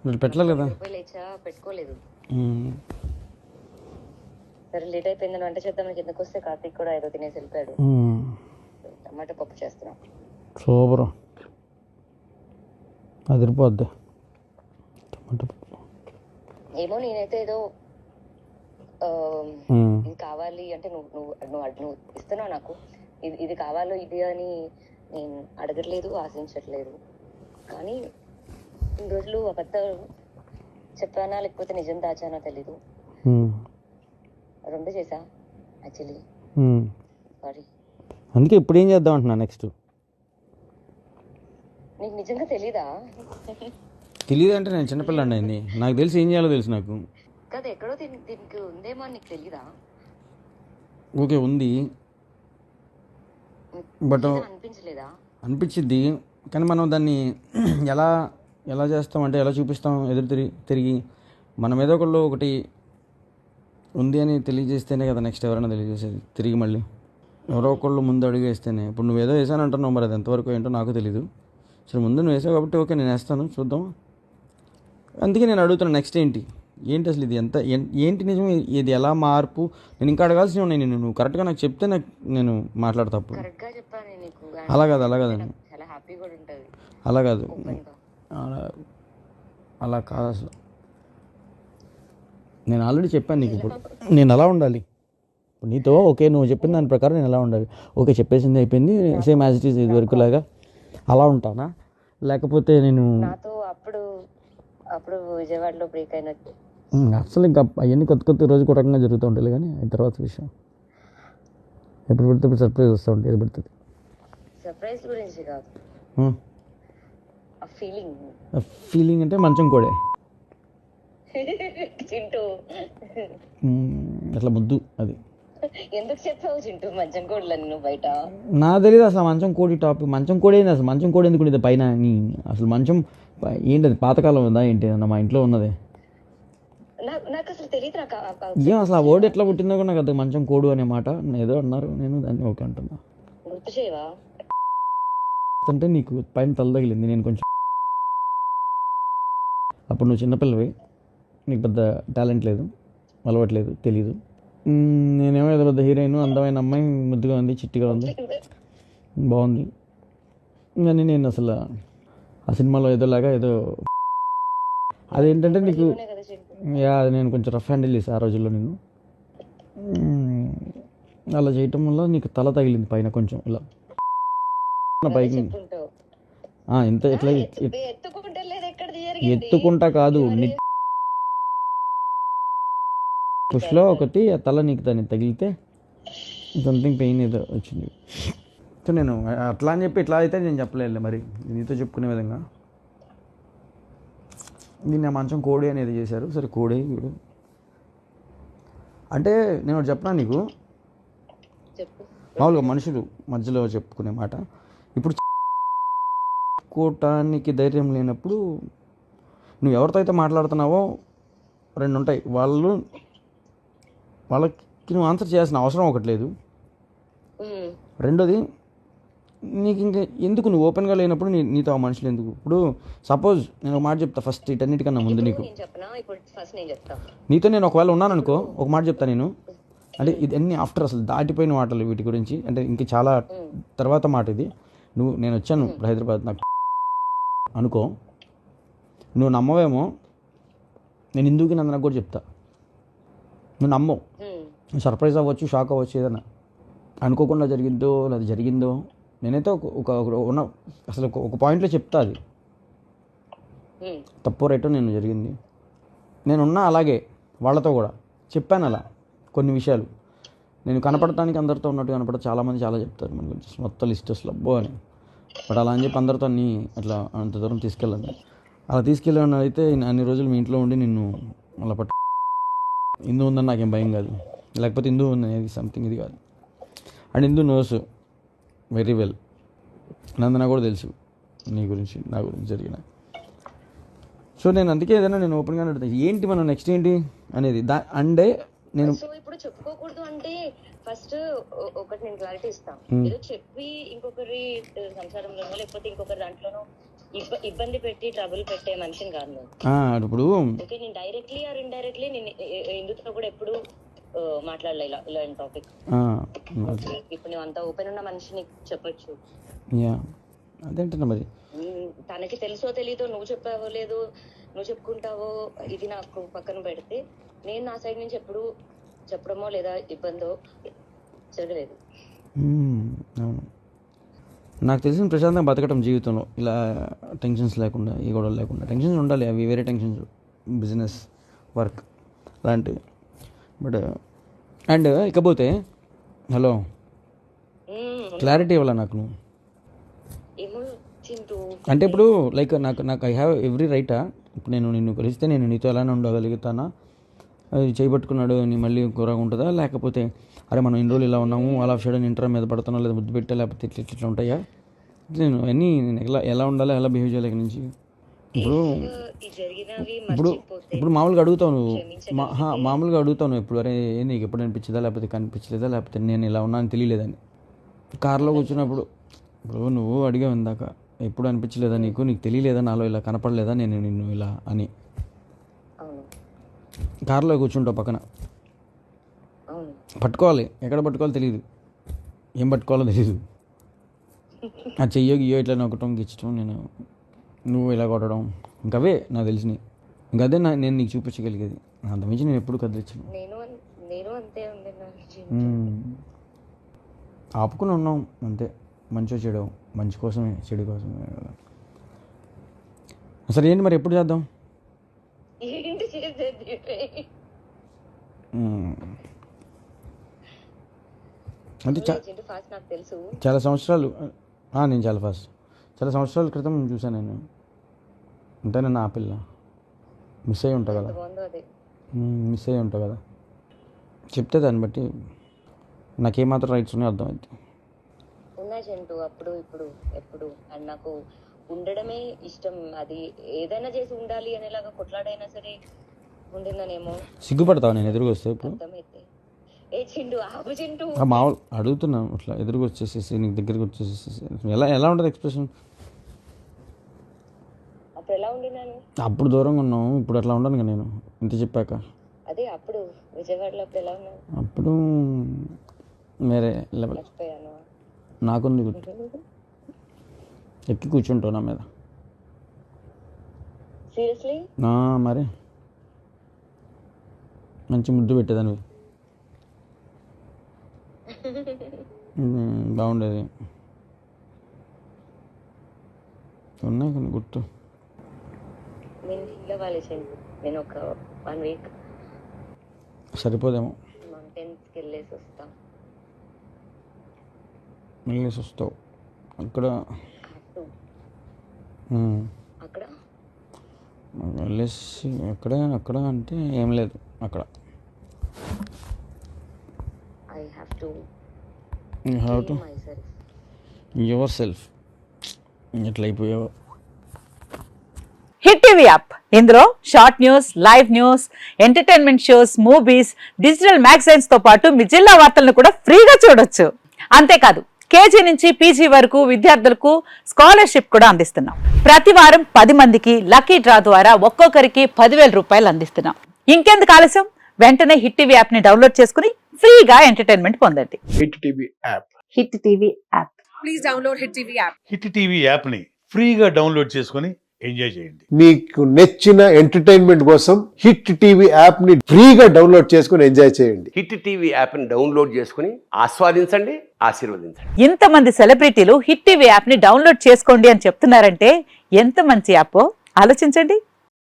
మీరు పెట్టలేదు కదా. లేచా పెట్టుకోలేదు. సరే లేట్ అయిపోయిందని వంట చేద్దామని కిందకు వస్తే కార్తీక్ కూడా ఏదో తినేసి వెళ్ళిపోయాడు. టమాటా పప్పు చేస్తున్నాం. సూపర్, అదిరిపోద్ది టమాటా పప్పు. ఏమో నేనైతే ఏదో ఇది కావాలి అంటే నువ్వు ఇస్తున్నావు నాకు, ఇది కావాలో ఇది అని నేను అడగట్లేదు, ఆశించట్లేదు. కానీ ఇన్ని రోజులు అబద్ధాలు చెప్పానా లేకపోతే నిజం దాచానో తెలీదు. రెండు చేసా యాక్చువల్లీ. సారీ. అందుకే ఇప్పుడు ఏం చేద్దాం అంటున్నా నెక్స్ట్. నీకు నిజంగా తెలీదా? తెలియదు అంటే నేను చిన్నపిల్లండి అయింది, నాకు తెలిసి ఏం చేయాలో తెలుసు నాకు. కదా ఎక్కడో దీనికి ఉందేమో అని నీకు తెలీదా? ఓకే ఉంది, బట్ అనిపించలేదా? అనిపించిద్ది, కానీ మనం దాన్ని ఎలా ఎలా చేస్తాం అంటే ఎలా చూపిస్తాం, ఎదురు తిరిగి మన మీద ఒకటి ఉంది అని తెలియజేస్తేనే కదా నెక్స్ట్ ఎవరైనా తెలియజేసేది. తిరిగి మళ్ళీ ఎవరో ఒకళ్ళు ముందు అడుగు వేస్తేనే. ఇప్పుడు నువ్వు ఏదో వేసాను అంటున్నావు, మరి అది ఎంతవరకు ఏంటో నాకు తెలీదు. సరే ముందు నువ్వు వేసావు కాబట్టి ఓకే నేను వేస్తాను, చూద్దాం. అందుకే నేను అడుగుతున్నాను నెక్స్ట్ ఏంటి అసలు ఇది ఎంత ఏంటి నిజం, ఇది ఎలా మార్పు. నేను ఇంకా అడగాల్సి ఉన్నాయి, నువ్వు కరెక్ట్గా నాకు చెప్తే నేను మాట్లాడతా. అప్పుడు అలా కాదు అలా కాదు అలా కాదు అసలు. నేను ఆల్రెడీ చెప్పాను నీకు ఇప్పుడు నేను ఎలా ఉండాలి. ఇప్పుడు నీతో ఓకే నువ్వు చెప్పిన దాని ప్రకారం నేను ఎలా ఉండాలి. ఓకే చెప్పేసింది అయిపోయింది, సేమ్ యాజ్ ఇట్ ఈస్ ఇది వరకు లాగా అలా ఉంటానా, లేకపోతే నేను అప్పుడు విజయవాడలో బ్రేక్ అయినట్టు అసలు ఇంకా అవన్నీ కొత్త రోజు ఒక రకంగా జరుగుతూ ఉంటాయి. కానీ తర్వాత విషయం ఎప్పుడు పెడితే ఇప్పుడు సర్ప్రైజ్ వస్తూ ఉంటుంది. ఏది పెడుతుంది సర్ప్రైజ్ గురించి కాదు, ఫీలింగ్ అంటే మంచం కోడే చింటూ అట్లా ముద్దు. అది ఎందుకు చెప్పావు చింటూ మంచం కోడలని నువ్వు బయట? నాకు తెలియదు అసలు మంచం కోడి టాపిక్. మంచం కోడి ఏంది అసలు? మంచం కోడి ఎందుకు ఉండేది పైన? అసలు మంచం ఏంటి? అది పాతకాలం ఉందా ఏంటి? మా ఇంట్లో ఉన్నదే. నాకు అసలు తెలియదు. ఏం అసలు ఆ వర్డ్ ఎట్లా పుట్టిందో కూడా నాకు అది మంచం కోడు అనే మాట ఏదో అన్నారు, నేను దాన్ని ఓకే అంటున్నా. గుర్తు చేయవా అంటే నీకు పైన తల తగిలింది. నేను కొంచెం అప్పుడు నువ్వు చిన్నపిల్లవి, నీకు పెద్ద టాలెంట్ లేదు, అలవాట్లేదు, తెలీదు. నేనేమో ఏదో పెద్ద హీరోయిన్, అందమైన అమ్మాయి, ముద్దుగా ఉంది, చిట్టిగా ఉంది, బాగుంది. కానీ నేను అసలు ఆ సినిమాలో ఏదోలాగా ఏదో అదేంటంటే నీకు అది నేను కొంచెం రఫ్ హ్యాండిల్ చేసాను ఆ రోజుల్లో. నేను అలా చేయటం వల్ల నీకు తల తగిలింది పైన కొంచెం ఇలా పైకి. ఎంత ఎట్లా ఎత్తుకుంటా కాదు, పుష్లో ఒకటి ఆ తల నీకు దాన్ని తగిలితే సంథింగ్ పెయిన్ ఏదో వచ్చింది. సో నేను అట్లా అని చెప్పి ఇట్లా అయితే నేను చెప్పలేదు మరి నీతో చెప్పుకునే విధంగా. దీన్ని ఆ మంచం కోడి అనేది చేశారు. సరే కోడి ఇప్పుడు అంటే నేను ఒకటి చెప్పనా నీకు, మామూలుగా మనుషులు మధ్యలో చెప్పుకునే మాట. ఇప్పుడు చెప్పుకోవటానికి ధైర్యం లేనప్పుడు నువ్వు ఎవరితో అయితే మాట్లాడుతున్నావో రెండు ఉంటాయి. వాళ్ళకి నువ్వు ఆన్సర్ చేయాల్సిన అవసరం ఒకటి లేదు. రెండోది నీకు ఇంకా ఎందుకు నువ్వు ఓపెన్గా లేనప్పుడు నీతో ఆ మనుషులు ఎందుకు? ఇప్పుడు సపోజ్ నేను ఒక మాట చెప్తా ఫస్ట్, ఇటన్నిటికన్నా ముందు నీతో నేను ఒకవేళ ఉన్నాను అనుకో, ఒక మాట చెప్తా నేను. అంటే ఇది అన్ని ఆఫ్టర్ అసలు దాటిపోయిన మాటలు వీటి గురించి, అంటే ఇంక చాలా తర్వాత మాట ఇది. నేను వచ్చాను ఇప్పుడు హైదరాబాద్ నాకు అనుకో, నువ్వు నమ్మవేమో, నేను ఇందుకు నందనకు కూడా చెప్తా, నువ్వు నమ్మవు. సర్ప్రైజ్ అవ్వచ్చు, షాక్ అవ్వచ్చు, ఏదైనా అనుకోకుండా జరిగిందో లేదా జరిగిందో నేనైతే ఉన్న అసలు ఒక పాయింట్లో చెప్తా. అది తప్పు రైటో నేను జరిగింది, నేనున్నా అలాగే వాళ్ళతో కూడా చెప్పాను అలా కొన్ని విషయాలు. నేను కనపడటానికి అందరితో ఉన్నట్టు కనపడ చాలామంది చాలా చెప్తారు మన గురించి మొత్తం లిస్ట్ అసలు అబ్బో అని. బట్ అలా అని చెప్పి అందరితో అన్నీ అట్లా అంత దూరం తీసుకెళ్ళాను. అలా తీసుకెళ్ళాను అయితే అన్ని రోజులు మీ ఇంట్లో ఉండి నిన్ను అలా హిందూ ఉందని నాకేం భయం కాదు, లేకపోతే హిందూ ఉంది సంథింగ్ ఇది కాదు. And Hindu knows very well, Nandana కూడా తెలుసు నీ గురించి నా గురించి జరిగిన. సో నేను అందుకే ఏదైనా నేను ఓపెన్గానే అడుగుతాను ఏంటి మనం నెక్స్ట్ ఏంటి అనేది. అంటే నేను ఇప్పుడు చెప్పుకోకూడదు అంటే ఫస్ట్ ఒకటి నేను క్లారిటీ ఇస్తాను. ఏదో చెప్పి ఇంకొకరి సంసారంలోనో లేకపోతే ఇంకొకరి దాంట్లోనో ఇబ్బంది పెట్టి ట్రబుల్ పెట్టే మనిషిని కాదు నేను. ఇప్పుడు ఓకే, నేను డైరెక్ట్లీ ఆర్ ఇండైరెక్ట్లీ నేను ఎందుతో కూడా ఎప్పుడు మాట్లాడలే ఇలాంటి టాపిక్. ఇప్పుడు నువ్వు అంత ఓపెన్ ఉన్న మనిషిని చెప్పొచ్చు. అదేంటన్నా మరి తనకి తెలుసో తెలీదో నువ్వు చెప్పావో లేదో నువ్వు చెప్పుకుంటావో ఇది నాకు పక్కన పెడితే నేను నా సైడ్ నుంచి ఎప్పుడు చెప్పడమో లేదా ఇబ్బందో జరగలేదు. అవును, నాకు తెలిసిన ప్రశాంతంగా బతకటం జీవితంలో ఇలా టెన్షన్స్ లేకుండా, ఈ గొడవలు లేకుండా. టెన్షన్స్ ఉండాలి, అవి వేరే టెన్షన్స్, బిజినెస్, వర్క్ అలాంటివి. బట్ అండ్ ఇకపోతే హలో క్లారిటీ ఇవ్వాలా నాకు నువ్వు అంటే ఇప్పుడు లైక్ నాకు ఐ హ్యావ్ ఎవ్రీ రైటా. ఇప్పుడు నేను నిన్ను కలిస్తే నేను నీతో ఎలానే ఉండగలుగుతానా? అది చేయబట్టుకున్నాడు నీ మళ్ళీ కూరగా ఉంటుందా? లేకపోతే అరే మనం ఇన్ని రోజులు ఇలా ఉన్నాము అలా సడన్ ఇంటర్ మీద పడుతున్నా లేదా ముద్దు పెట్టా లేకపోతే ఇట్లా ఉంటాయా? నేను అన్నీ నేను ఎలా ఉండాలి, ఎలా బిహేవ్ చేయాలి నుంచి. ఇప్పుడు మామూలుగా అడుగుతావు నువ్వు, మామూలుగా అడుగుతావు నువ్వు ఎప్పుడు, అరే నీకు ఎప్పుడు అనిపించదా లేకపోతే కనిపించలేదా లేకపోతే నేను ఇలా ఉన్నాను తెలియలేదని. కార్లో కూర్చున్నప్పుడు ఇప్పుడు నువ్వు అడిగావు ఇందాక, ఎప్పుడు అనిపించలేదా నీకు తెలియలేదా నాలో ఇలా కనపడలేదా నేను నిన్ను ఇలా అని. కార్లో కూర్చుంటావు పక్కన, పట్టుకోవాలి, ఎక్కడ పట్టుకోవాలో తెలియదు, ఏం పట్టుకోవాలో తెలియదు. ఆ చెయ్యో గియ్యో ఇట్లా నొక్కటం గిచ్చటం, నువ్వు ఇలా కొట్టడం, ఇంకవే నాకు తెలిసినవి. ఇంకదే నేను నీకు చూపించగలిగేది. అంతమించి నేను ఎప్పుడు కదిలించాను. ఆపుకుని ఉన్నాం అంతే, మంచిగా చెడు, మంచి కోసమే చెడు కోసమే. సరే ఏంటి మరి ఎప్పుడు చేద్దాం? అంటే చాలా సంవత్సరాలు నేను చాలా సంవత్సరాల క్రితం చూసాను నేను. అంటే నేను ఆ పిల్ల మిస్ అయ్యి ఉంటా కదా, చెప్తే దాన్ని బట్టి నాకేమాత్రం రైట్స్ ఉన్నాయో అర్థమైంది. చింటూ అప్పుడు ఇప్పుడు ఎప్పుడు అండ్ నాకు ఉండడమే ఇష్టం. అది ఏదైనా చేసి ఉండాలి అనేలాగా కొట్లాడైనా సరే ఉండిందనేమో. సిగ్గుపడతావు నేను ఎదురుగా వస్తే? ఇప్పుడు ఏ చింటూ ఆపు చింటూ, మామూలు అడుగుతున్నాను, అట్లా ఎదురుగా వచ్చేసేసి నీకు దగ్గరికి వచ్చేసేసి ఎలా ఉంటుంది ఎక్స్ప్రెషన్? అప్పుడు ఎలా ఉండినాను? అప్పుడు దూరంగా ఉన్నావు, ఇప్పుడు అట్లా ఉండను కదా నేను ఇంత చెప్పాక. అదే అప్పుడు విజయవాడలో అప్పుడు ఎలా ఉన్నాను? అప్పుడు వేరే లెవెల్. నాకుంది గుర్తు, ఎక్కి కూర్చుంటావు నా మీద. మరి మంచి ముద్దు పెట్టేదాన్ని, బాగుండేది. ఉన్నాయి కొన్ని గుర్తు. నేను ఒక 1 వీక్ సరిపోదేమో, వెళ్ళేసి వస్తావు అక్కడ వెళ్ళేసి అక్కడ అంటే ఏం లేదు అక్కడ. You have to your self. ఎట్లా అయిపోయావు? హిట్ టీవీ యాప్, ఇందులో short news, live news, entertainment shows, movies, digital magazines తో పాటు మీ జిల్లా వార్తలను కూడా ఫ్రీగా చూడొచ్చు. అంతేకాదు కేజీ నుంచి పీజీ వరకు విద్యార్థులకు స్కాలర్షిప్ కూడా అందిస్తున్నాం. ప్రతి వారం 10 మందికి లక్కీ డ్రా ద్వారా ఒక్కొక్కరికి 10,000 రూపాయలు అందిస్తున్నాం. ఇంకెందుకు ఆలస్యం, వెంటనే హిట్ టీవీ యాప్ ని డౌన్లోడ్ చేసుకుని ఫ్రీగా ఎంటర్టైన్మెంట్ పొందండి. Hit TV app. Hit TV app. Please download hit TV app. Hit TV app ని ఫ్రీగా డౌన్లోడ్ చేసుకుని ఎంజాయ్ చేయండి. మీకు నచ్చిన ఎంటర్టైన్మెంట్ కోసం హిట్ టీవీ యాప్ ని ఫ్రీగా డౌన్లోడ్ చేసుకుని ఎంజాయ్ చేయండి. హిట్ టీవీ యాప్ ని డౌన్లోడ్ చేసుకుని ఆస్వాదించండి, ఆశీర్వదించండి. ఇంతమంది సెలబ్రిటీలు హిట్ టీవీ యాప్ ని డౌన్లోడ్ చేసుకోండి అని చెప్తున్నారంటే ఎంత మంచి యాప్ ఆలోచించండి.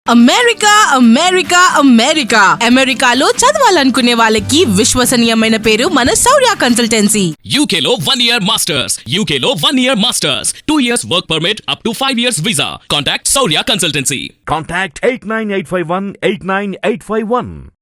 అమెరికా అమెరికా అమెరికా అమెరికాలో చదవాలనుకునే వాళ్ళకి విశ్వసనీయమైన పేరు మన శౌర్య కన్సల్టెన్సీ. UK లో 1 year masters, UK లో 1 year masters, 2 years work permit up to 5 years visa. Contact Saurya Consultancy. Contact 89851 89851.